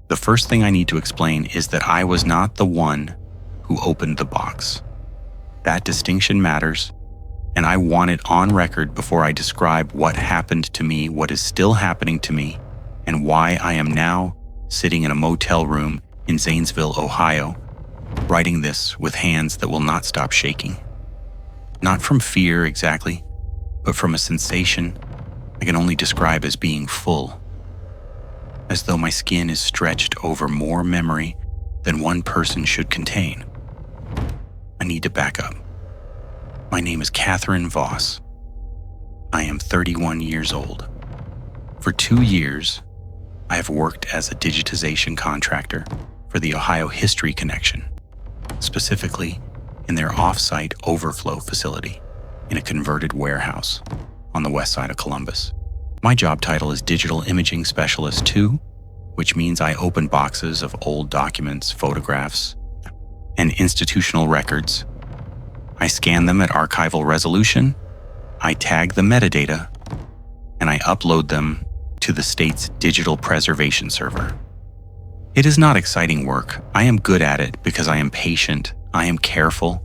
The first thing I need to explain is that I was not the one who opened the box. That distinction matters, and I want it on record before I describe what happened to me, what is still happening to me, and why I am now sitting in a motel room in Zanesville, Ohio, writing this with hands that will not stop shaking. Not from fear exactly, but from a sensation I can only describe as being full, as though my skin is stretched over more memory than one person should contain. I need to back up. My name is Catherine Voss. I am 31 years old. For 2 years, I have worked as a digitization contractor for the Ohio History Connection, specifically in their off-site overflow facility in a converted warehouse on the west side of Columbus. My job title is Digital Imaging Specialist 2, which means I open boxes of old documents, photographs, and institutional records. I scan them at archival resolution, I tag the metadata, and I upload them to the state's digital preservation server. It is not exciting work. I am good at it because I am patient, I am careful,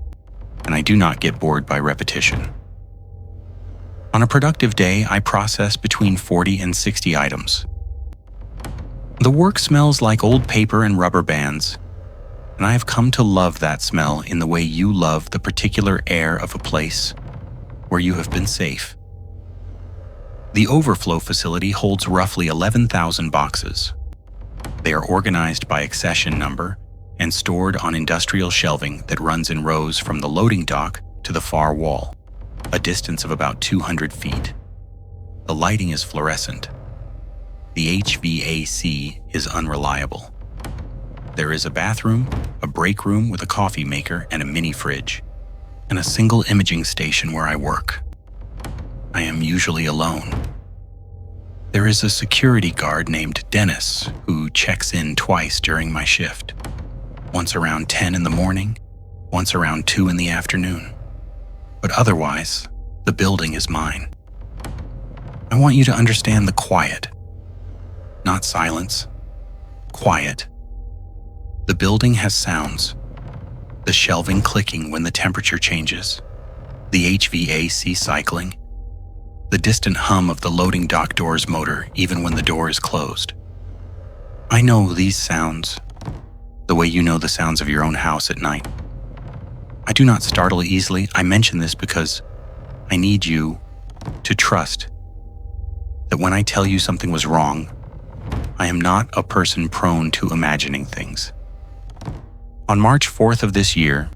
and I do not get bored by repetition. On a productive day, I process between 40 and 60 items. The work smells like old paper and rubber bands, and I have come to love that smell in the way you love the particular air of a place where you have been safe. The overflow facility holds roughly 11,000 boxes. They are organized by accession number and stored on industrial shelving that runs in rows from the loading dock to the far wall, a distance of about 200 feet. The lighting is fluorescent. The HVAC is unreliable. There is a bathroom, a break room with a coffee maker and a mini fridge, and a single imaging station where I work. I am usually alone. There is a security guard named Dennis who checks in twice during my shift, once around 10 in the morning, once around 2 in the afternoon. But otherwise, the building is mine. I want you to understand the quiet, not silence, quiet. The building has sounds, the shelving clicking when the temperature changes, the HVAC cycling, the distant hum of the loading dock door's motor even when the door is closed. I know these sounds, the way you know the sounds of your own house at night. I do not startle easily. I mention this because I need you to trust that when I tell you something was wrong, I am not a person prone to imagining things. On March 4th of this year,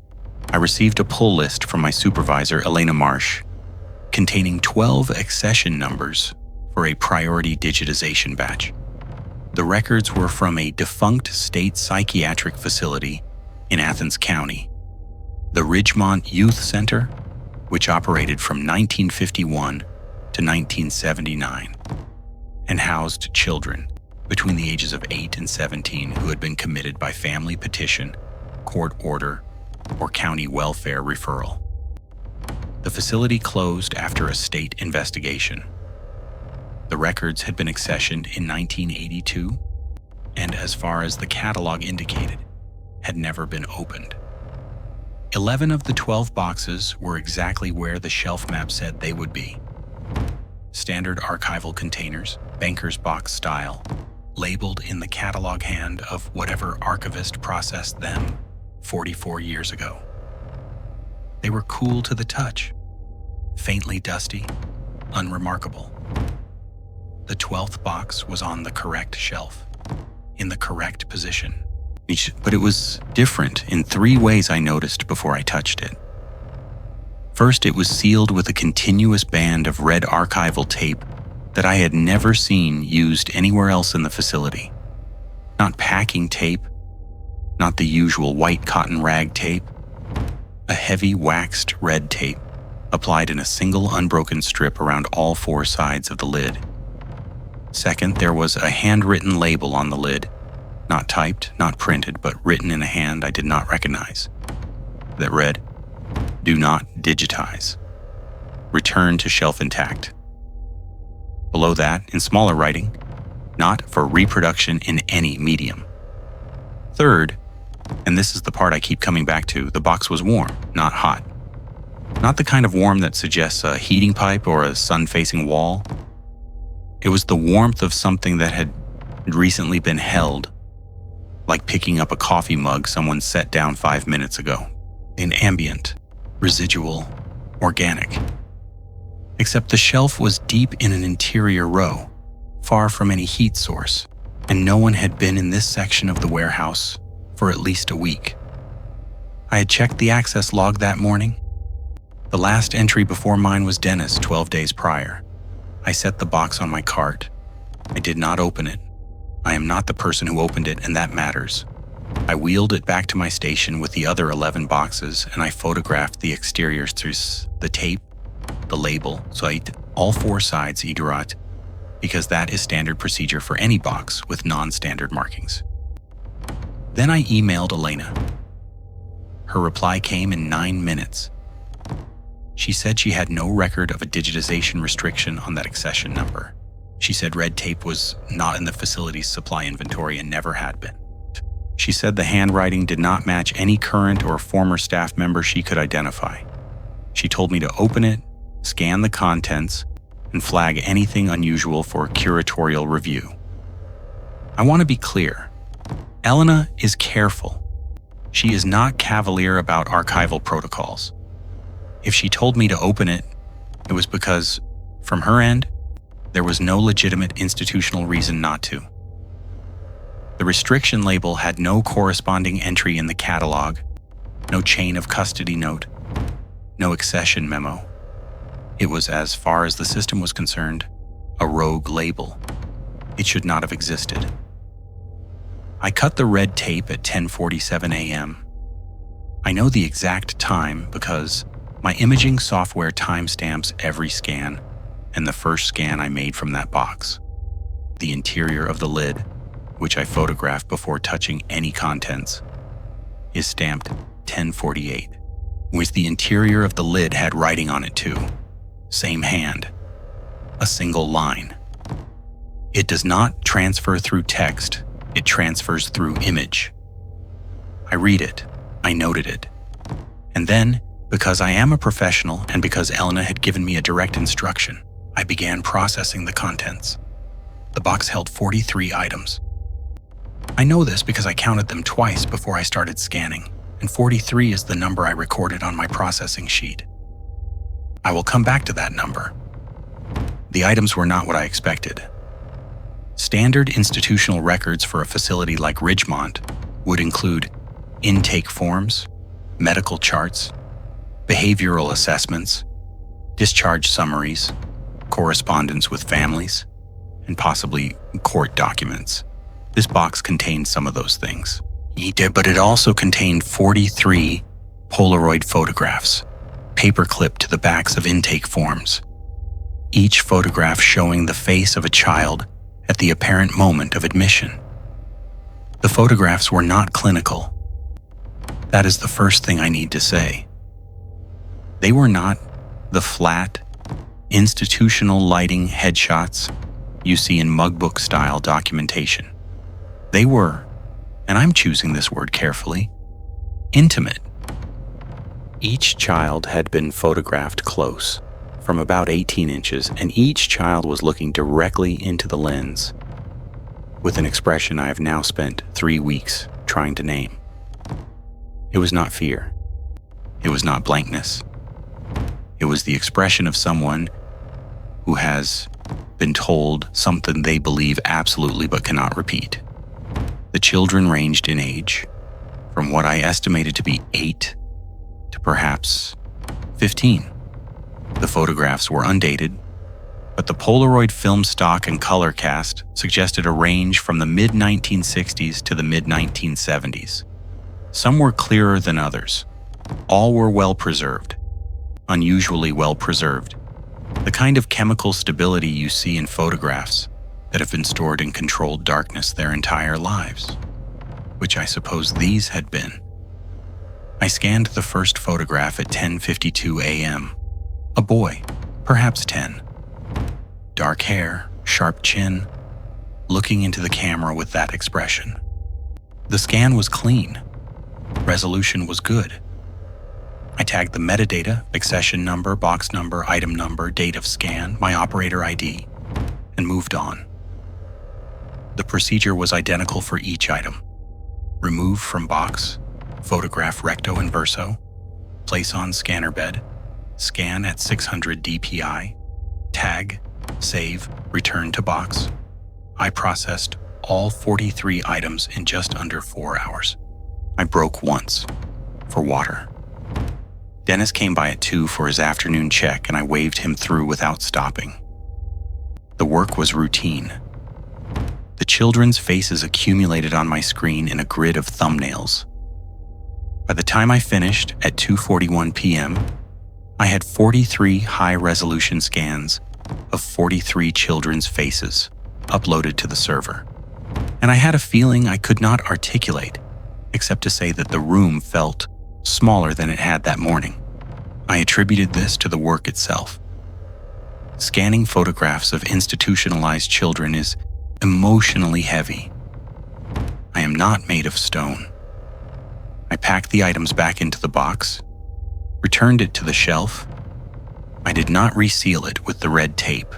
I received a pull list from my supervisor, Elena Marsh, containing 12 accession numbers for a priority digitization batch. The records were from a defunct state psychiatric facility in Athens County, the Ridgemont Youth Center, which operated from 1951 to 1979 and housed children between the ages of 8 and 17 who had been committed by family petition, court order, or county welfare referral. The facility closed after a state investigation. The records had been accessioned in 1982, and as far as the catalog indicated, had never been opened. 11 of the 12 boxes were exactly where the shelf map said they would be. Standard archival containers, banker's box style, labeled in the catalog hand of whatever archivist processed them 44 years ago. They were cool to the touch, faintly dusty, unremarkable. The 12th box was on the correct shelf, in the correct position. But it was different in 3 ways I noticed before I touched it. First, it was sealed with a continuous band of red archival tape that I had never seen used anywhere else in the facility. Not packing tape, not the usual white cotton rag tape, a heavy waxed red tape applied in a single unbroken strip around all 4 sides of the lid. Second, there was a handwritten label on the lid, not typed, not printed, but written in a hand I did not recognize, that read, "Do not digitize. Return to shelf intact." Below that, in smaller writing, "Not for reproduction in any medium." Third, and this is the part I keep coming back to, the box was warm, not hot. Not the kind of warm that suggests a heating pipe or a sun-facing wall. It was the warmth of something that had recently been held, like picking up a coffee mug someone set down 5 minutes ago. An ambient, residual, organic. Except the shelf was deep in an interior row, far from any heat source, and no one had been in this section of the warehouse for at least a week. I had checked the access log that morning. The last entry before mine was Dennis 12 days prior. I set the box on my cart. I did not open it. I am not the person who opened it, and that matters. I wheeled it back to my station with the other 11 boxes, and I photographed the exteriors through the tape, the label, so I did all 4 sides Idirat, because that is standard procedure for any box with non-standard markings. Then I emailed Elena. Her reply came in 9 minutes. She said she had no record of a digitization restriction on that accession number. She said red tape was not in the facility's supply inventory and never had been. She said the handwriting did not match any current or former staff member she could identify. She told me to open it, scan the contents, and flag anything unusual for curatorial review. I want to be clear. Elena is careful. She is not cavalier about archival protocols. If she told me to open it, it was because, from her end, there was no legitimate institutional reason not to. The restriction label had no corresponding entry in the catalog, no chain of custody note, no accession memo. It was, as far as the system was concerned, a rogue label. It should not have existed. I cut the red tape at 10:47 a.m. I know the exact time because my imaging software timestamps every scan, and the first scan I made from that box, the interior of the lid, which I photographed before touching any contents, is stamped 10:48, with the interior of the lid had writing on it too. Same hand, a single line. It does not transfer through text, it transfers through image. I read it, I noted it. And then, because I am a professional and because Elena had given me a direct instruction, I began processing the contents. The box held 43 items. I know this because I counted them twice before I started scanning, and 43 is the number I recorded on my processing sheet. I will come back to that number. The items were not what I expected. Standard institutional records for a facility like Ridgemont would include intake forms, medical charts, behavioral assessments, discharge summaries, correspondence with families, and possibly court documents. This box contained some of those things. But it also contained 43 Polaroid photographs, paperclipped to the backs of intake forms, each photograph showing the face of a child at the apparent moment of admission. The photographs were not clinical. That is the first thing I need to say. They were not the flat, institutional lighting headshots you see in mugbook-style documentation. They were, and I'm choosing this word carefully, intimate. Each child had been photographed close, from about 18 inches, and each child was looking directly into the lens, with an expression I have now spent 3 weeks trying to name. It was not fear. It was not blankness. It was the expression of someone who has been told something they believe absolutely but cannot repeat. The children ranged in age from what I estimated to be 8 to perhaps 15. The photographs were undated, but the Polaroid film stock and color cast suggested a range from the mid-1960s to the mid-1970s. Some were clearer than others. All were well preserved, unusually well preserved. The kind of chemical stability you see in photographs that have been stored in controlled darkness their entire lives, which I suppose these had been. I scanned the first photograph at 10:52 a.m. A boy, perhaps 10. Dark hair, sharp chin, looking into the camera with that expression. The scan was clean. Resolution was good. I tagged the metadata, accession number, box number, item number, date of scan, my operator ID, and moved on. The procedure was identical for each item. Remove from box, photograph recto and verso, place on scanner bed, scan at 600 dpi, tag, save, return to box. I processed all 43 items in just under 4 hours. I broke once, for water. Dennis came by at 2 for his afternoon check, and I waved him through without stopping. The work was routine. The children's faces accumulated on my screen in a grid of thumbnails. By the time I finished at 2:41 p.m., I had 43 high-resolution scans of 43 children's faces uploaded to the server. And I had a feeling I could not articulate, except to say that the room felt smaller than it had that morning. I attributed this to the work itself. Scanning photographs of institutionalized children is emotionally heavy. I am not made of stone. I packed the items back into the box, returned it to the shelf. I did not reseal it with the red tape,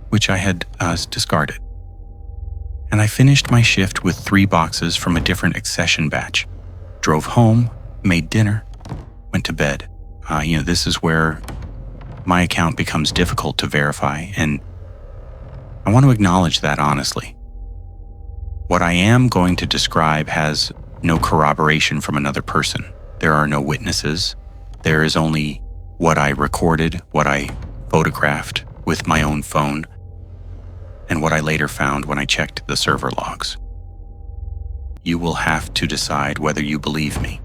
which I had discarded. And I finished my shift with 3 boxes from a different accession batch. Drove home, made dinner, went to bed. This is where my account becomes difficult to verify, and I want to acknowledge that honestly. What I am going to describe has no corroboration from another person. There are no witnesses. There is only what I recorded, what I photographed with my own phone, and what I later found when I checked the server logs. You will have to decide whether you believe me.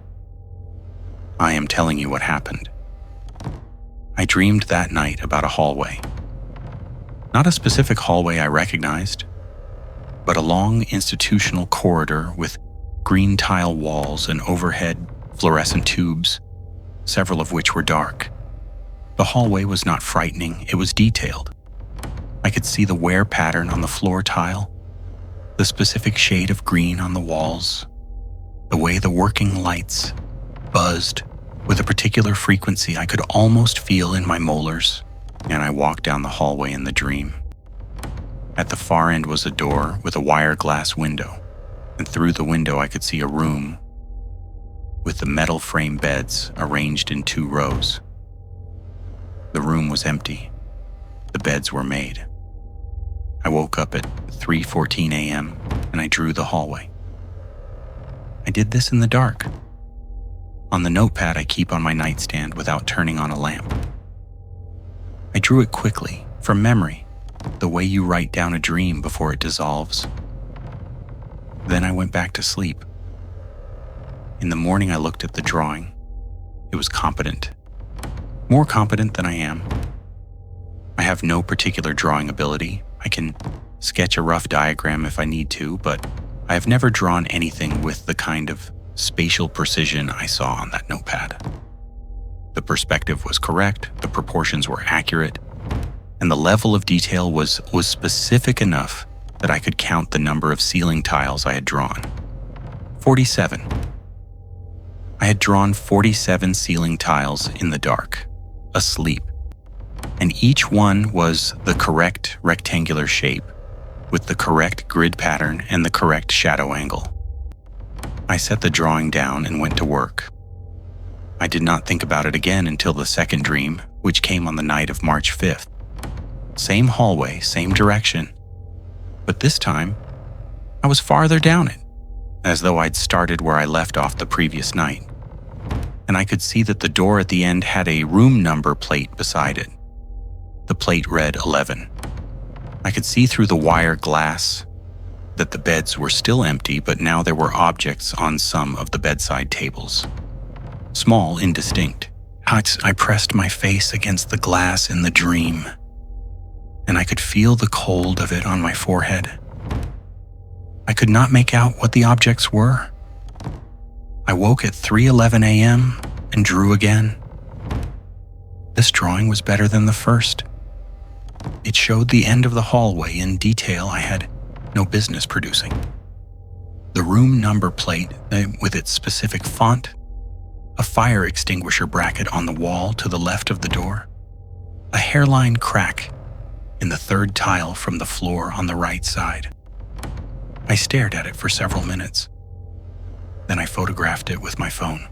I am telling you what happened. I dreamed that night about a hallway. Not a specific hallway I recognized, but a long institutional corridor with green tile walls and overhead fluorescent tubes, several of which were dark. The hallway was not frightening, it was detailed. I could see the wear pattern on the floor tile, the specific shade of green on the walls, the way the working lights buzzed with a particular frequency I could almost feel in my molars, and I walked down the hallway in the dream. At the far end was a door with a wire glass window, and through the window I could see a room with the metal frame beds arranged in 2 rows. The room was empty. The beds were made. I woke up at 3:14 a.m. and I drew the hallway. I did this in the dark, on the notepad I keep on my nightstand without turning on a lamp. I drew it quickly, from memory, the way you write down a dream before it dissolves. Then I went back to sleep. In the morning I looked at the drawing. It was competent. More competent than I am. I have no particular drawing ability. I can sketch a rough diagram if I need to, but I have never drawn anything with the kind of spatial precision I saw on that notepad. The perspective was correct, the proportions were accurate, and the level of detail was specific enough that I could count the number of ceiling tiles I had drawn. 47. I had drawn 47 ceiling tiles in the dark, asleep, and each one was the correct rectangular shape, with the correct grid pattern and the correct shadow angle. I set the drawing down and went to work. I did not think about it again until the second dream, which came on the night of March 5th. Same hallway, same direction, but this time, I was farther down it, as though I'd started where I left off the previous night. And I could see that the door at the end had a room number plate beside it. The plate read 11. I could see through the wire glass that the beds were still empty, but now there were objects on some of the bedside tables. Small, indistinct. I pressed my face against the glass in the dream, and I could feel the cold of it on my forehead. I could not make out what the objects were. I woke at 3:11 a.m. and drew again. This drawing was better than the first. It showed the end of the hallway in detail I had no business producing. The room number plate, with its specific font, a fire extinguisher bracket on the wall to the left of the door, a hairline crack in the third tile from the floor on the right side. I stared at it for several minutes. Then I photographed it with my phone.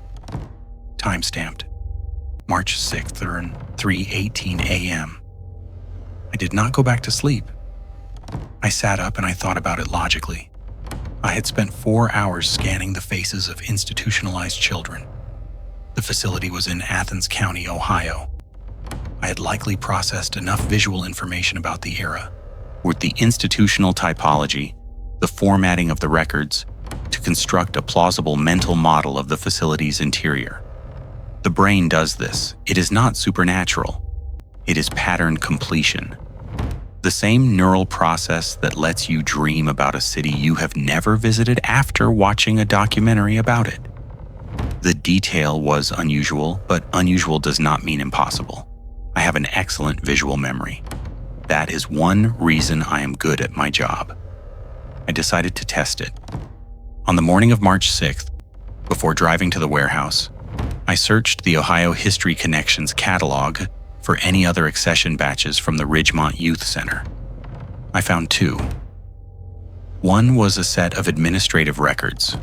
Time-stamped, March 6th around 3:18 a.m. I did not go back to sleep. I sat up and I thought about it logically. I had spent 4 hours scanning the faces of institutionalized children. The facility was in Athens County, Ohio. I had likely processed enough visual information about the era, with the institutional typology, the formatting of the records, to construct a plausible mental model of the facility's interior. The brain does this. It is not supernatural. It is pattern completion. The same neural process that lets you dream about a city you have never visited after watching a documentary about it. The detail was unusual, but unusual does not mean impossible. I have an excellent visual memory. That is one reason I am good at my job. I decided to test it. On the morning of March 6th, before driving to the warehouse, I searched the Ohio History Connections catalog for any other accession batches from the Ridgemont Youth Center. I found 2. One was a set of administrative records,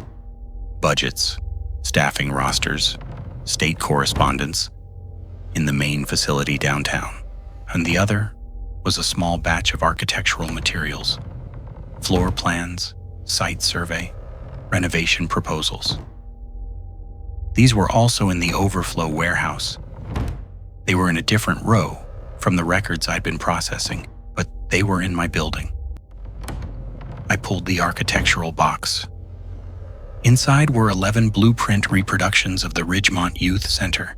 budgets, staffing rosters, state correspondence in the main facility downtown, and the other was a small batch of architectural materials, floor plans, site survey, renovation proposals. These were also in the overflow warehouse. They were in a different row from the records I'd been processing, but they were in my building. I pulled the architectural box. Inside were 11 blueprint reproductions of the Ridgemont Youth Center,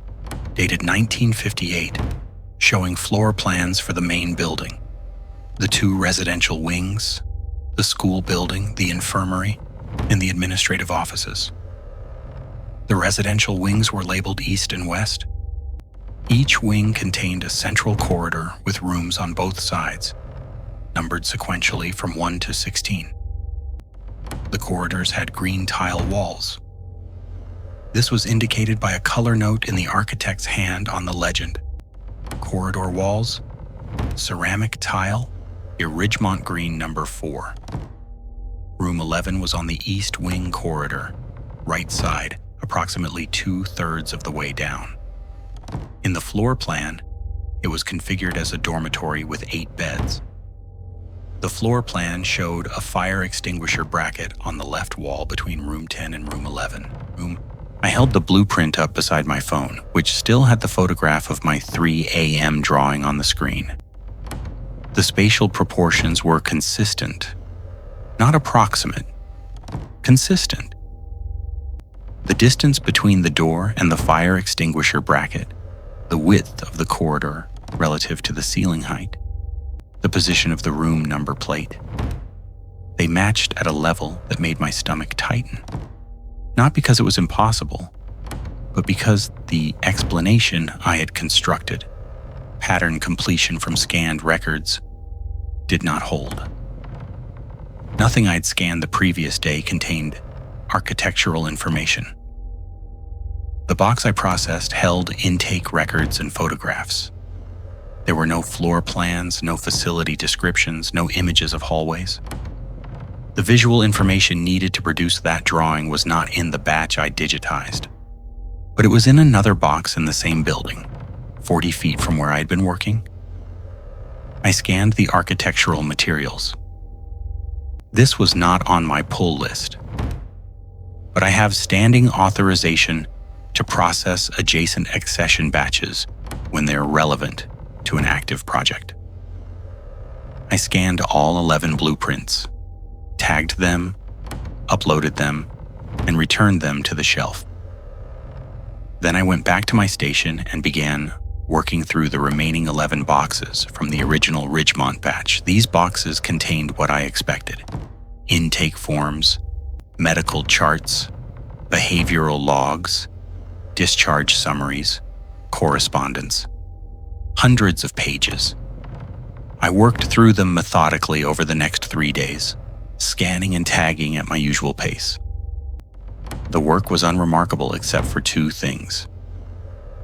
dated 1958, showing floor plans for the main building, the 2 residential wings, the school building, the infirmary, and the administrative offices. The residential wings were labeled East and West. Each wing contained a central corridor with rooms on both sides, numbered sequentially from 1 to 16. The corridors had green tile walls. This was indicated by a color note in the architect's hand on the legend. Corridor walls, ceramic tile, Ridgemont green number 4. Room 11 was on the east wing corridor, right side, approximately 2/3 of the way down. In the floor plan, it was configured as a dormitory with 8 beds. The floor plan showed a fire extinguisher bracket on the left wall between room 10 and room 11. I held the blueprint up beside my phone, which still had the photograph of my 3 a.m. drawing on the screen. The spatial proportions were consistent, not approximate, consistent. The distance between the door and the fire extinguisher bracket, the width of the corridor relative to the ceiling height, the position of the room number plate. They matched at a level that made my stomach tighten. Not because it was impossible, but because the explanation I had constructed, pattern completion from scanned records, did not hold. Nothing I'd scanned the previous day contained architectural information. The box I processed held intake records and photographs. There were no floor plans, no facility descriptions, no images of hallways. The visual information needed to produce that drawing was not in the batch I digitized, but it was in another box in the same building, 40 feet from where I'd been working. I scanned the architectural materials. This was not on my pull list, but I have standing authorization to process adjacent accession batches when they're relevant to an active project. I scanned all 11 blueprints, tagged them, uploaded them, and returned them to the shelf. Then I went back to my station and began working through the remaining 11 boxes from the original Ridgemont batch. These boxes contained what I expected: intake forms, medical charts, behavioral logs, discharge summaries, correspondence. Hundreds of pages. I worked through them methodically over the next 3 days, scanning and tagging at my usual pace. The work was unremarkable except for two things.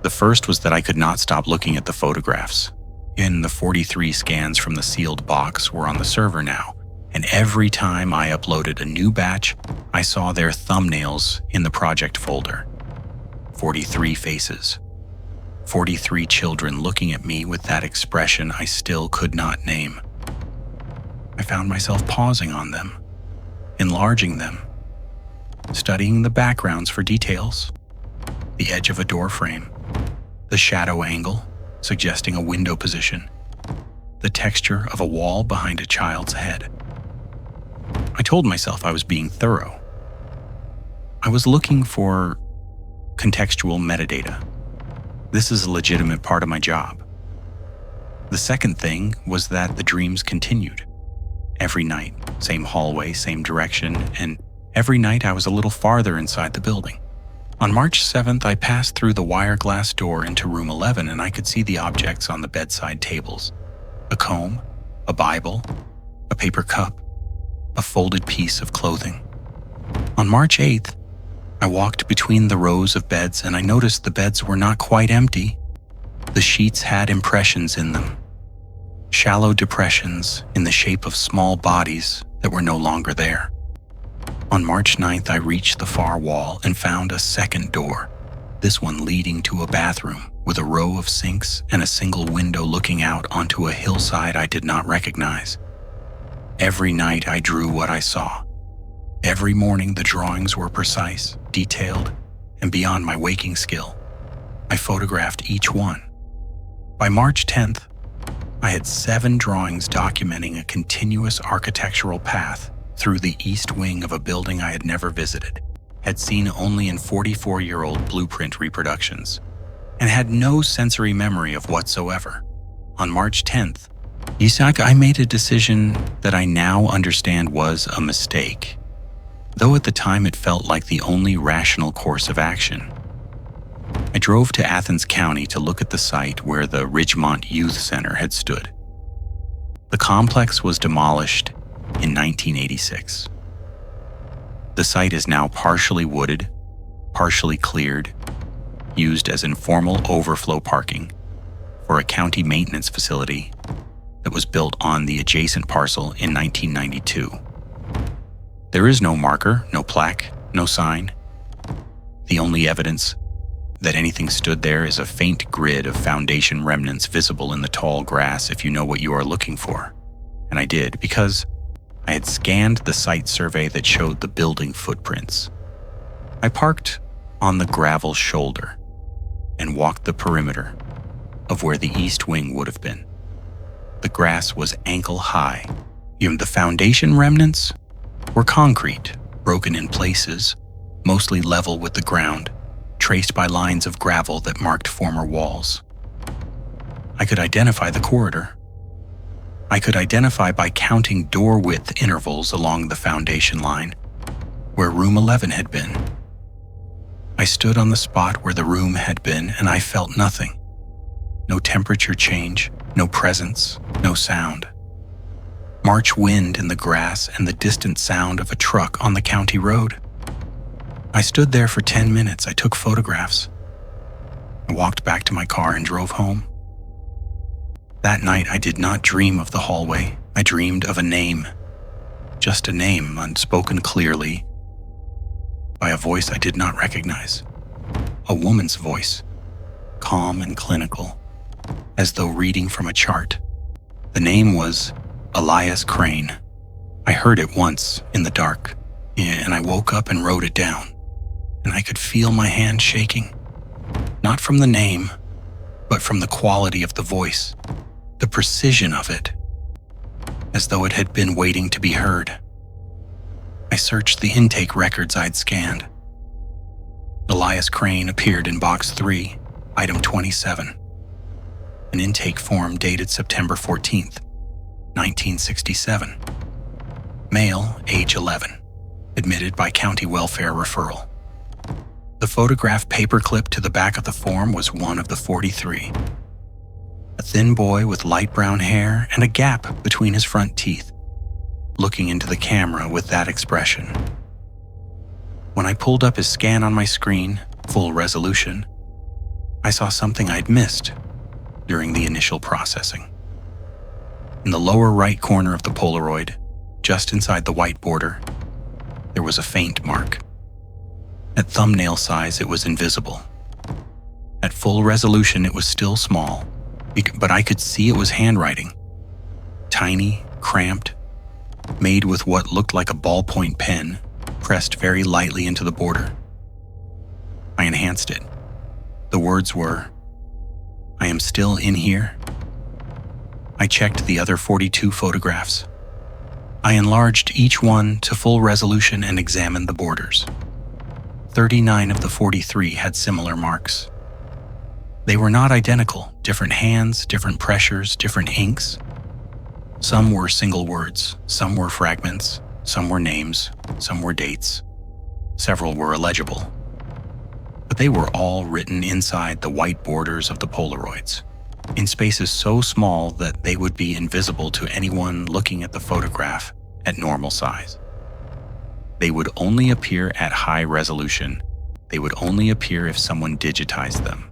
The first was that I could not stop looking at the photographs. The 43 scans from the sealed box were on the server now, and every time I uploaded a new batch, I saw their thumbnails in the project folder. 43 faces. 43 children looking at me with that expression I still could not name. I found myself pausing on them, enlarging them, studying the backgrounds for details, the edge of a door frame, the shadow angle suggesting a window position, the texture of a wall behind a child's head. I told myself I was being thorough. I was looking for contextual metadata. This is a legitimate part of my job. The second thing was that the dreams continued. Every night, same hallway, same direction, and every night I was a little farther inside the building. On March 7th, I passed through the wire glass door into room 11 and I could see the objects on the bedside tables. A comb, a Bible, a paper cup, a folded piece of clothing. On March 8th, I walked between the rows of beds and I noticed the beds were not quite empty. The sheets had impressions in them. Shallow depressions in the shape of small bodies that were no longer there. On March 9th, I reached the far wall and found a second door, this one leading to a bathroom with a row of sinks and a single window looking out onto a hillside I did not recognize. Every night I drew what I saw. Every morning the drawings were precise, detailed, and beyond my waking skill. I photographed each one. By March 10th, I had 7 drawings documenting a continuous architectural path through the east wing of a building I had never visited, had seen only in 44-year-old blueprint reproductions, and had no sensory memory of whatsoever. On March 10th, Isak, I made a decision that I now understand was a mistake, though at the time it felt like the only rational course of action. I drove to Athens County to look at the site where the Ridgemont Youth Center had stood. The complex was demolished in 1986. The site is now partially wooded, partially cleared, used as informal overflow parking for a county maintenance facility that was built on the adjacent parcel in 1992. There is no marker, no plaque, no sign. The only evidence that anything stood there is a faint grid of foundation remnants visible in the tall grass if you know what you are looking for. And I did, because I had scanned the site survey that showed the building footprints. I parked on the gravel shoulder and walked the perimeter of where the east wing would have been. The grass was ankle high. The foundation remnants were concrete, broken in places, mostly level with the ground, traced by lines of gravel that marked former walls. I could identify the corridor. I could identify by counting door width intervals along the foundation line, where room 11 had been. I stood on the spot where the room had been and I felt nothing. No temperature change, no presence, no sound. March wind in the grass and the distant sound of a truck on the county road. I stood there for 10 minutes. I took photographs. I walked back to my car and drove home. That night, I did not dream of the hallway. I dreamed of a name. Just a name, unspoken clearly, by a voice I did not recognize. A woman's voice, calm and clinical, as though reading from a chart. The name was Elias Crane. I heard it once in the dark, and I woke up and wrote it down. And I could feel my hand shaking, not from the name, but from the quality of the voice, the precision of it, as though it had been waiting to be heard. I searched the intake records I'd scanned. Elias Crane appeared in Box 3, Item 27, an intake form dated September 14th, 1967. Male, age 11, admitted by county welfare referral. The photograph paperclip to the back of the form was one of the 43. A thin boy with light brown hair and a gap between his front teeth. looking into the camera with that expression. When I pulled up his scan on my screen, full resolution, I saw something I'd missed during the initial processing. In the lower right corner of the Polaroid, just inside the white border, there was a faint mark. At thumbnail size, it was invisible. At full resolution, it was still small, but I could see it was handwriting. Tiny, cramped, made with what looked like a ballpoint pen, pressed very lightly into the border. I enhanced it. The words were, "I am still in here." I checked the other 42 photographs. I enlarged each one to full resolution and examined the borders. 39 of the 43 had similar marks. They were not identical, different hands, different pressures, different inks. Some were single words, some were fragments, some were names, some were dates. Several were illegible. But they were all written inside the white borders of the Polaroids, in spaces so small that they would be invisible to anyone looking at the photograph at normal size. They would only appear at high resolution. They would only appear if someone digitized them.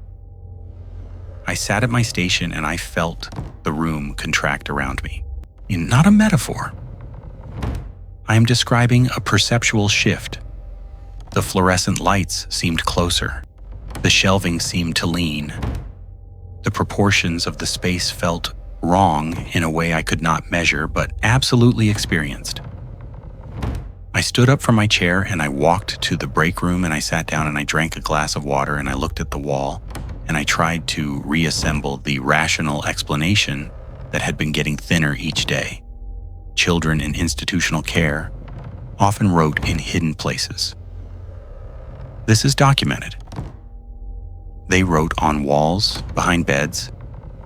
I sat at my station and I felt the room contract around me. Not a metaphor. I am describing a perceptual shift. The fluorescent lights seemed closer. The shelving seemed to lean. The proportions of the space felt wrong in a way I could not measure, but absolutely experienced. I stood up from my chair and I walked to the break room and I sat down and I drank a glass of water and I looked at the wall and I tried to reassemble the rational explanation that had been getting thinner each day. Children in institutional care often wrote in hidden places. This is documented. They wrote on walls, behind beds,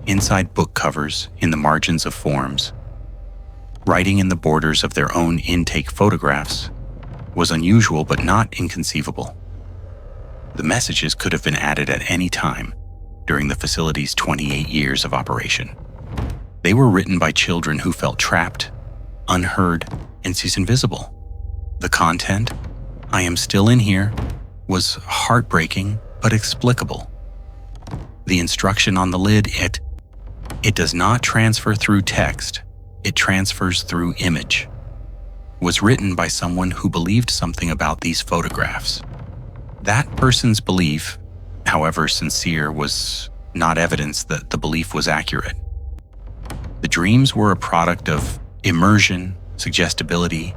inside book covers, in the margins of forms. Writing in the borders of their own intake photographs was unusual but not inconceivable. The messages could have been added at any time during the facility's 28 years of operation. They were written by children who felt trapped, unheard, and invisible. The content, "I am still in here," was heartbreaking but explicable. The instruction on the lid, it does not transfer through text, it transfers through image, was written by someone who believed something about these photographs. That person's belief, however sincere, was not evidence that the belief was accurate. The dreams were a product of immersion, suggestibility,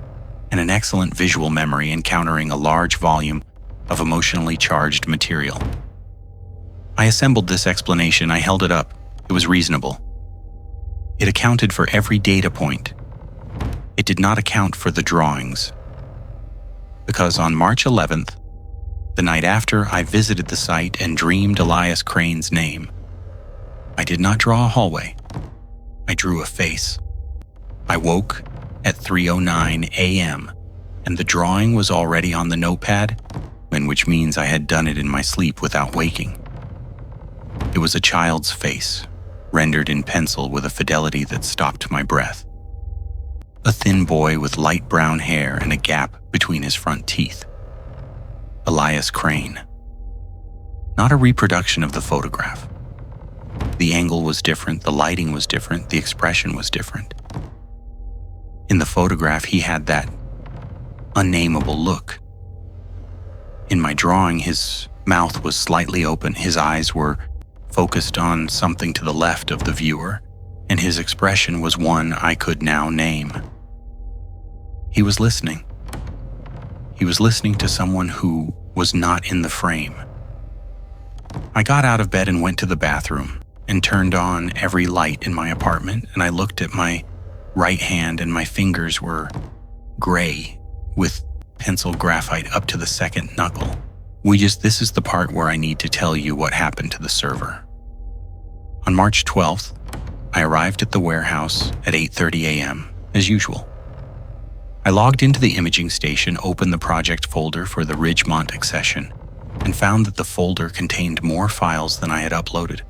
and an excellent visual memory encountering a large volume of emotionally charged material. I assembled this explanation, I held it up. It was reasonable. It accounted for every data point. It did not account for the drawings. Because on March 11th, the night after, I visited the site and dreamed Elias Crane's name. I did not draw a hallway. I drew a face. I woke at 3:09 a.m. and the drawing was already on the notepad, which means I had done it in my sleep without waking. It was a child's face, rendered in pencil with a fidelity that stopped my breath. A thin boy with light brown hair and a gap between his front teeth. Elias Crane. Not a reproduction of the photograph. The angle was different, the lighting was different, the expression was different. In the photograph, he had that unnameable look. In my drawing, his mouth was slightly open, his eyes were focused on something to the left of the viewer, and his expression was one I could now name. He was listening. He was listening to someone who was not in the frame. I got out of bed and went to the bathroom and turned on every light in my apartment, and I looked at my right hand and my fingers were gray with pencil graphite up to the second knuckle. This is the part where I need to tell you what happened to the server. On March 12th, I arrived at the warehouse at 8:30 a.m. as usual. I logged into the imaging station, opened the project folder for the Ridgemont accession, and found that the folder contained more files than I had uploaded.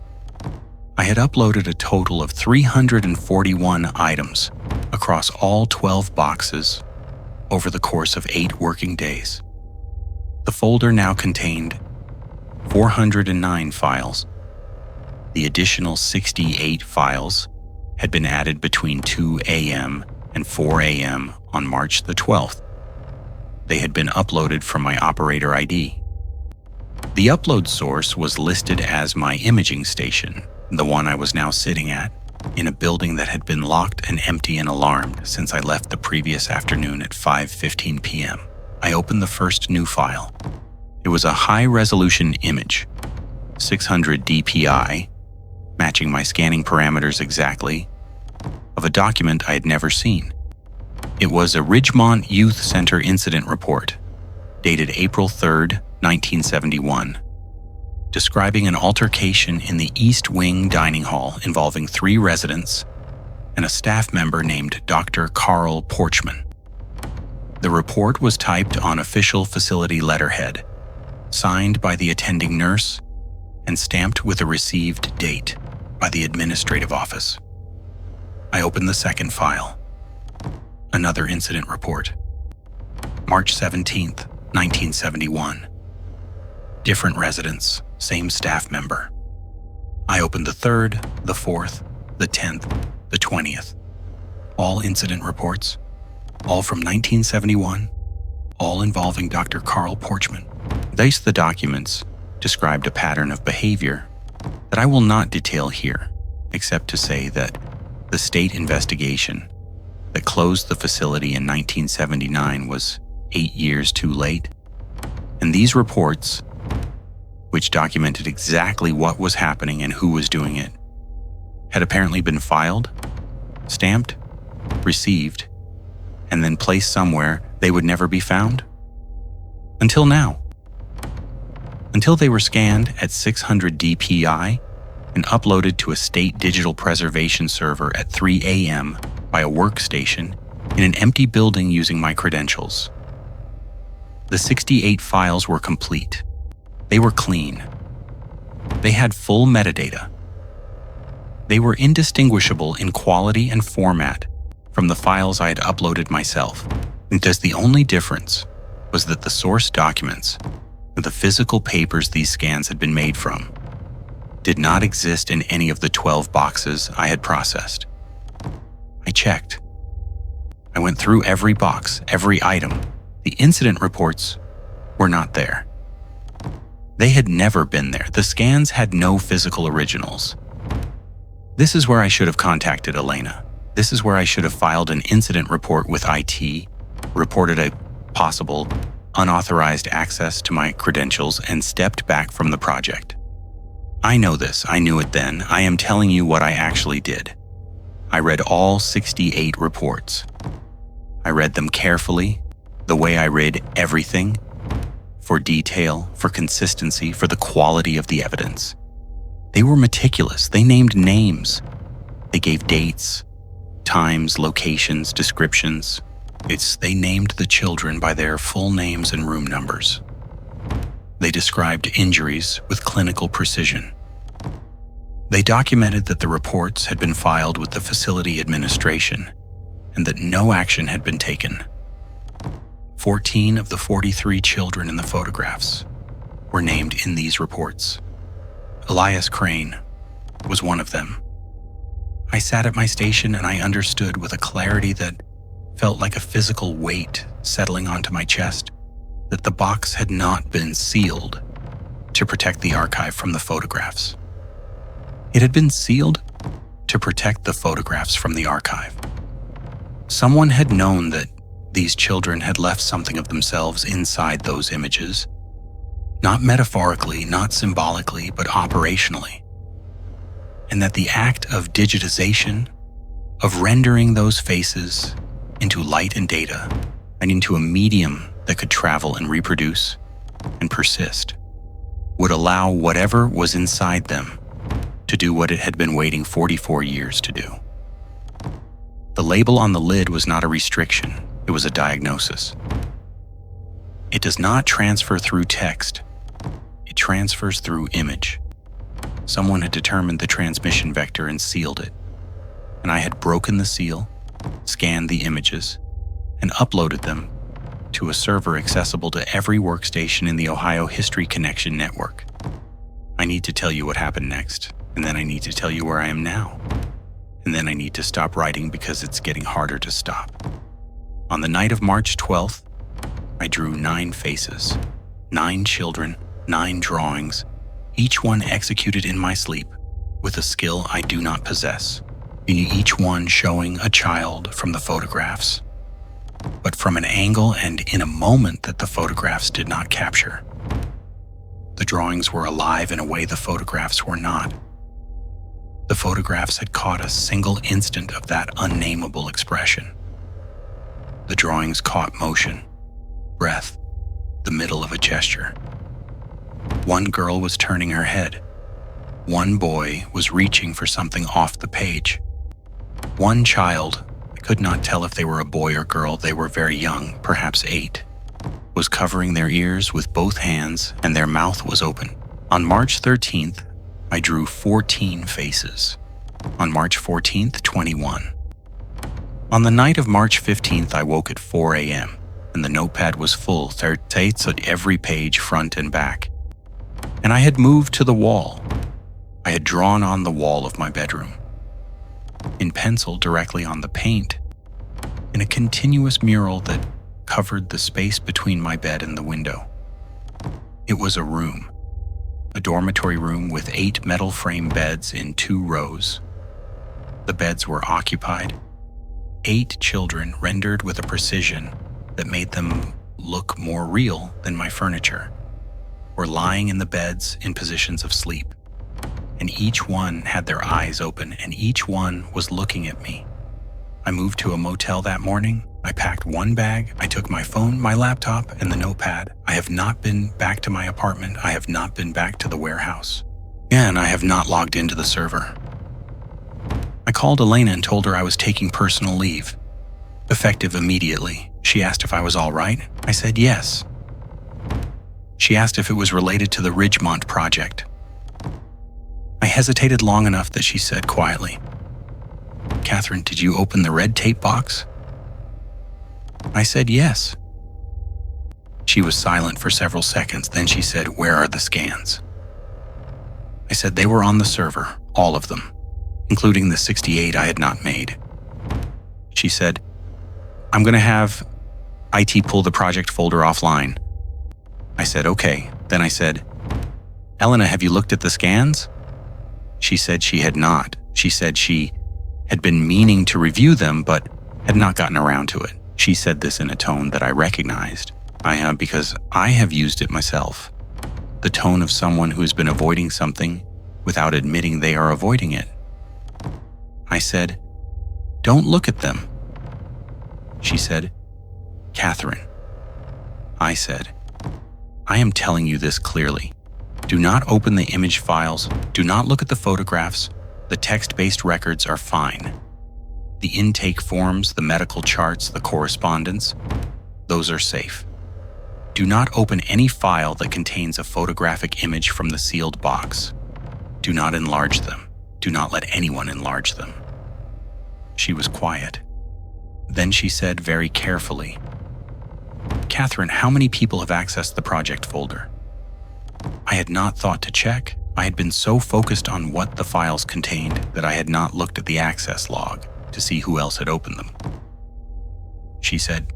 I had uploaded a total of 341 items across all 12 boxes over the course of 8 working days. The folder now contained 409 files. The additional 68 files had been added between 2 a.m. and 4 a.m. on March the 12th. They had been uploaded from my operator ID. The upload source was listed as my imaging station, the one I was now sitting at, in a building that had been locked and empty and alarmed since I left the previous afternoon at 5:15 p.m. I opened the first new file. It was a high-resolution image, 600 dpi, matching my scanning parameters exactly, of a document I had never seen. It was a Ridgemont Youth Center incident report, dated April 3rd, 1971, describing an altercation in the East Wing dining hall involving 3 residents and a staff member named Dr. Carl Porchman. The report was typed on official facility letterhead, signed by the attending nurse, and stamped with a received date by the administrative office. I opened the second file. Another incident report. March 17th, 1971. Different residents, same staff member. I opened the 3rd, the 4th, the 10th, the 20th. All incident reports, all from 1971, all involving Dr. Carl Porchman. The documents described a pattern of behavior that I will not detail here, except to say that the state investigation that closed the facility in 1979 was 8 years too late, and these reports, which documented exactly what was happening and who was doing it, had apparently been filed, stamped, received, and then placed somewhere they would never be found. Until now. Until they were scanned at 600 dpi and uploaded to a state digital preservation server at 3 a.m. by a workstation in an empty building using my credentials. The 68 files were complete. They were clean. They had full metadata. They were indistinguishable in quality and format from the files I had uploaded myself, because the only difference was that the source documents, the physical papers these scans had been made from, did not exist in any of the 12 boxes I had processed. I checked. I went through every box, every item. The incident reports were not there. They had never been there. The scans had no physical originals. This is where I should have contacted Elena. This is where I should have filed an incident report with IT, reported a possible unauthorized access to my credentials, and stepped back from the project. I know this. I knew it then. I am telling you what I actually did. I read all 68 reports. I read them carefully, the way I read everything, for detail, for consistency, for the quality of the evidence. They were meticulous. They named names. They gave dates, times, locations, descriptions. They named the children by their full names and room numbers. They described injuries with clinical precision. They documented that the reports had been filed with the facility administration and that no action had been taken. 14 of the 43 children in the photographs were named in these reports. Elias Crane was one of them. I sat at my station and I understood with a clarity that felt like a physical weight settling onto my chest that the box had not been sealed to protect the archive from the photographs. It had been sealed to protect the photographs from the archive. Someone had known that these children had left something of themselves inside those images, not metaphorically, not symbolically, but operationally. And that the act of digitization, of rendering those faces into light and data, and into a medium that could travel and reproduce and persist, would allow whatever was inside them to do what it had been waiting 44 years to do. The label on the lid was not a restriction, it was a diagnosis. It does not transfer through text, it transfers through image. Someone had determined the transmission vector and sealed it, and I had broken the seal scanned the images, and uploaded them to a server accessible to every workstation in the Ohio History Connection network. I need to tell you what happened next, and then I need to tell you where I am now. And then I need to stop writing because it's getting harder to stop. On the night of March 12th, I drew 9 faces, 9 children, 9 drawings, each one executed in my sleep with a skill I do not possess, each one showing a child from the photographs, but from an angle and in a moment that the photographs did not capture. The drawings were alive in a way the photographs were not. The photographs had caught a single instant of that unnameable expression. The drawings caught motion, breath, the middle of a gesture. One girl was turning her head. One boy was reaching for something off the page. One child, I could not tell if they were a boy or girl, they were very young, perhaps 8, was covering their ears with both hands and their mouth was open. On March 13th, I drew 14 faces. On March 14th, 21. On the night of March 15th, I woke at 4 a.m. and the notepad was full, 30 at every page, front and back. And I had moved to the wall. I had drawn on the wall of my bedroom, in pencil directly on the paint, in a continuous mural that covered the space between my bed and the window. It was a room, a dormitory room with 8 metal frame beds in 2 rows. The beds were occupied. 8 children rendered with a precision that made them look more real than my furniture were lying in the beds in positions of sleep, and each one had their eyes open and each one was looking at me. I moved to a motel that morning. I packed 1 bag. I took my phone, my laptop, and the notepad. I have not been back to my apartment. I have not been back to the warehouse. And I have not logged into the server. I called Elena and told her I was taking personal leave, effective immediately. She asked if I was all right. I said yes. She asked if it was related to the Ridgemont project. I hesitated long enough that she said quietly, "Catherine, did you open the red tape box?" I said yes. She was silent for several seconds. Then she said, "Where are the scans?" I said they were on the server, all of them, including the 68 I had not made. She said, "I'm going to have IT pull the project folder offline." I said, "Okay." Then I said, "Elena, have you looked at the scans?" She said she had not. She said she had been meaning to review them, but had not gotten around to it. She said this in a tone that I recognized. Because I have used it myself. The tone of someone who has been avoiding something without admitting they are avoiding it. I said, "Don't look at them." She said, "Catherine." I said, "I am telling you this clearly. Do not open the image files. Do not look at the photographs. The text-based records are fine. The intake forms, the medical charts, the correspondence, those are safe. Do not open any file that contains a photographic image from the sealed box. Do not enlarge them. Do not let anyone enlarge them." She was quiet. Then she said very carefully, "Catherine, how many people have accessed the project folder?" I had not thought to check. I had been so focused on what the files contained that I had not looked at the access log to see who else had opened them. She said,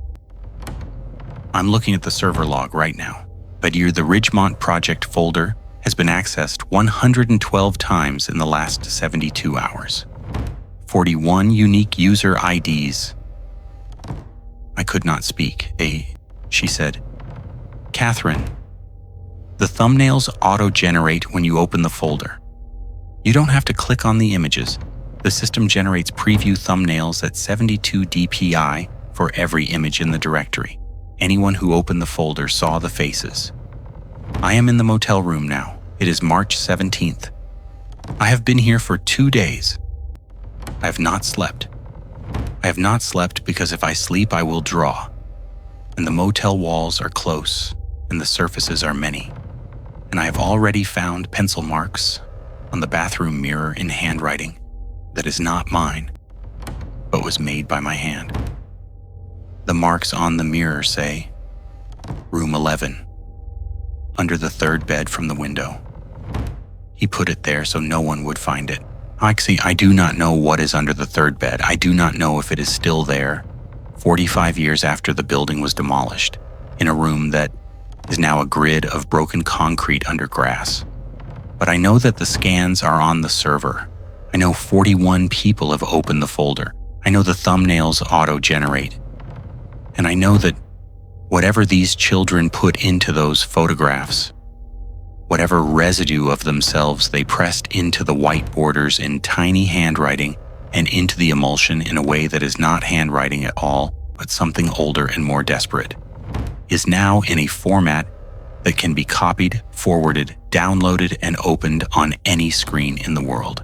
"I'm looking at the server log right now, but the Ridgemont project folder has been accessed 112 times in the last 72 hours. 41 unique user IDs. I could not speak. She said, "Catherine, the thumbnails auto-generate when you open the folder. You don't have to click on the images. The system generates preview thumbnails at 72 dpi for every image in the directory. Anyone who opened the folder saw the faces. I am in the motel room now. It is March 17th. I have been here for 2 days. I have not slept. I have not slept because if I sleep, I will draw. And the motel walls are close, and the surfaces are many. And I have already found pencil marks on the bathroom mirror in handwriting that is not mine. but was made by my hand. The marks on the mirror say, Room 11, under the third bed from the window. He put it there so no one would find it. Actually, I do not know what is under the third bed. I do not know if it is still there 45 years after the building was demolished, in a room that is now a grid of broken concrete under grass. But I know that the scans are on the server. I know 41 people have opened the folder. I know the thumbnails auto-generate. And I know that whatever these children put into those photographs, whatever residue of themselves they pressed into the white borders in tiny handwriting and into the emulsion in a way that is not handwriting at all, but something older and more desperate, is now in a format that can be copied, forwarded, downloaded, and opened on any screen in the world.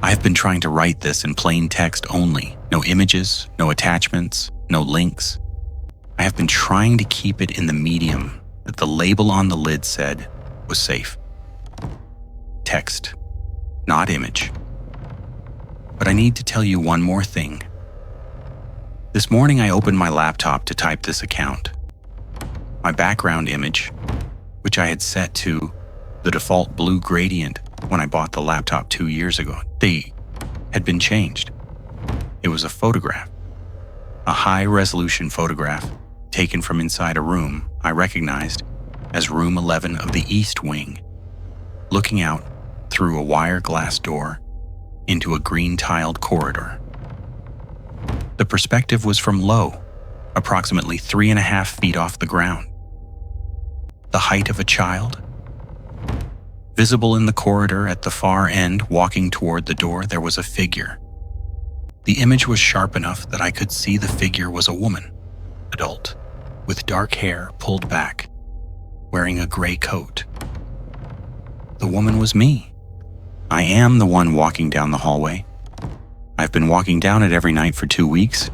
I've been trying to write this in plain text only, no images, no attachments, no links. I have been trying to keep it in the medium that the label on the lid said was safe. Text, not image. But I need to tell you one more thing. This morning I opened my laptop to type this account. My background image, which I had set to the default blue gradient when I bought the laptop 2 years ago, they had been changed. It was a photograph, a high-resolution photograph taken from inside a room I recognized as Room 11 of the East Wing, looking out through a wire glass door into a green-tiled corridor. The perspective was from low, approximately 3.5 feet off the ground. The height of a child. Visible in the corridor at the far end, walking toward the door, there was a figure. The image was sharp enough that I could see the figure was a woman, adult, with dark hair pulled back, wearing a gray coat. The woman was me. I am the one walking down the hallway. I've been walking down it every night for 2 weeks,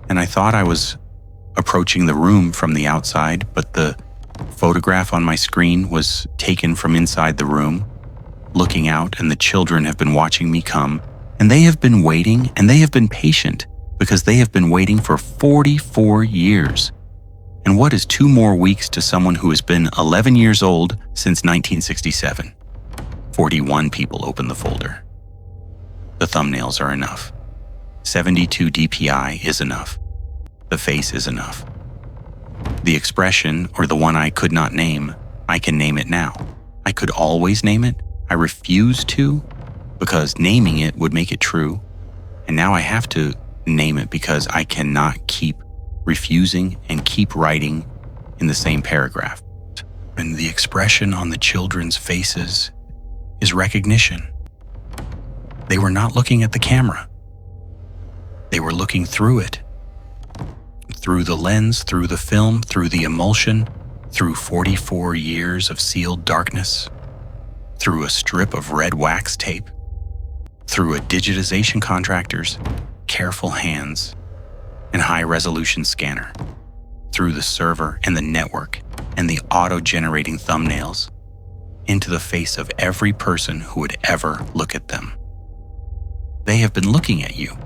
and I thought I was approaching the room from the outside, but the photograph on my screen was taken from inside the room, looking out, and the children have been watching me come, and they have been waiting, and they have been patient, because they have been waiting for 44 years. And what is 2 more weeks to someone who has been 11 years old since 1967? 41 people opened the folder. The thumbnails are enough. 72 DPI is enough. The face is enough. The expression, or the one I could not name, I can name it now. I could always name it. I refuse to, because naming it would make it true. And now I have to name it because I cannot keep refusing and keep writing in the same paragraph. And the expression on the children's faces is recognition. They were not looking at the camera. They were looking through it. Through the lens, through the film, through the emulsion, through 44 years of sealed darkness, through a strip of red wax tape, through a digitization contractor's careful hands and high-resolution scanner, through the server and the network and the auto-generating thumbnails, into the face of every person who would ever look at them. They have been looking at you.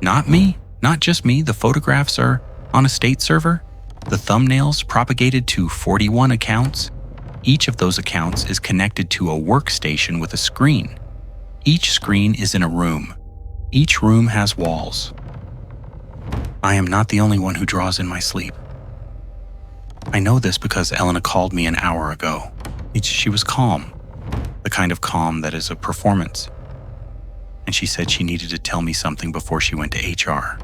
Not me, not just me. The photographs are on a state server. The thumbnails propagated to 41 accounts. Each of those accounts is connected to a workstation with a screen. Each screen is in a room. Each room has walls. I am not the only one who draws in my sleep. I know this because Elena called me an hour ago. She was calm, the kind of calm that is a performance. And she said she needed to tell me something before she went to HR.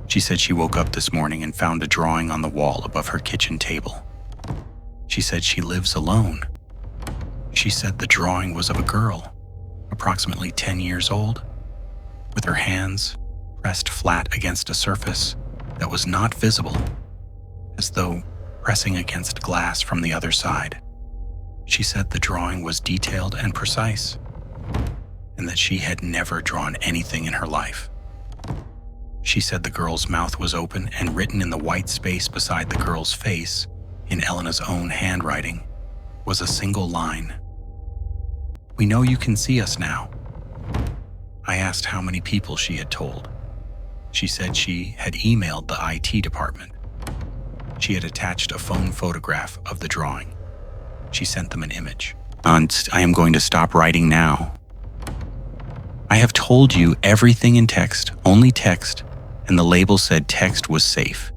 She said she woke up this morning and found a drawing on the wall above her kitchen table. She said she lives alone. She said the drawing was of a girl, approximately 10 years old, with her hands pressed flat against a surface that was not visible, as though pressing against glass from the other side. She said the drawing was detailed and precise, and that she had never drawn anything in her life. She said the girl's mouth was open, and written in the white space beside the girl's face, in Elena's own handwriting, was a single line. "We know you can see us now." I asked how many people she had told. She said she had emailed the IT department. She had attached a phone photograph of the drawing. She sent them an image. I am going to stop writing now. I have told you everything in text, only text, and the label said text was safe.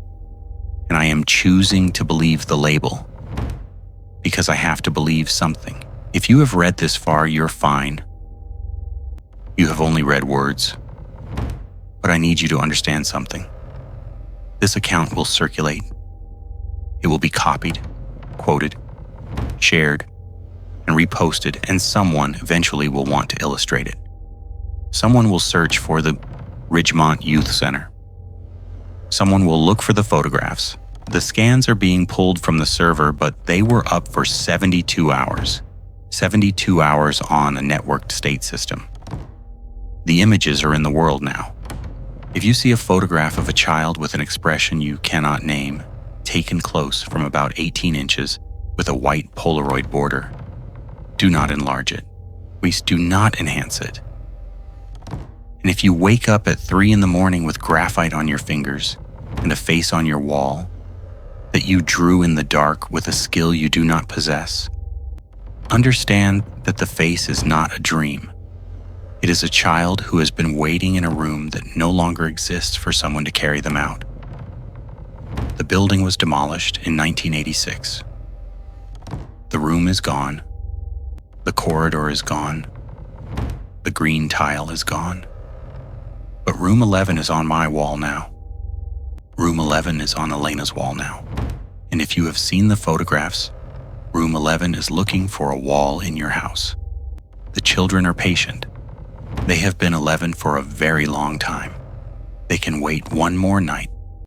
And I am choosing to believe the label because I have to believe something. If you have read this far, you're fine. You have only read words. But I need you to understand something. This account will circulate. It will be copied, quoted, shared, and reposted, and someone eventually will want to illustrate it. Someone will search for the Ridgemont Youth Center. Someone will look for the photographs. The scans are being pulled from the server, but they were up for 72 hours. 72 hours on a networked state system. The images are in the world now. If you see a photograph of a child with an expression you cannot name, taken close from about 18 inches with a white Polaroid border, do not enlarge it. Please do not enhance it. And if you wake up at 3 a.m. with graphite on your fingers and a face on your wall that you drew in the dark with a skill you do not possess, understand that the face is not a dream. It is a child who has been waiting in a room that no longer exists for someone to carry them out. The building was demolished in 1986. The room is gone. The corridor is gone. The green tile is gone. But room 11 is on my wall now. Room 11 is on Elena's wall now. And if you have seen the photographs, room 11 is looking for a wall in your house. The children are patient. They have been 11 for a very long time. They can wait one more night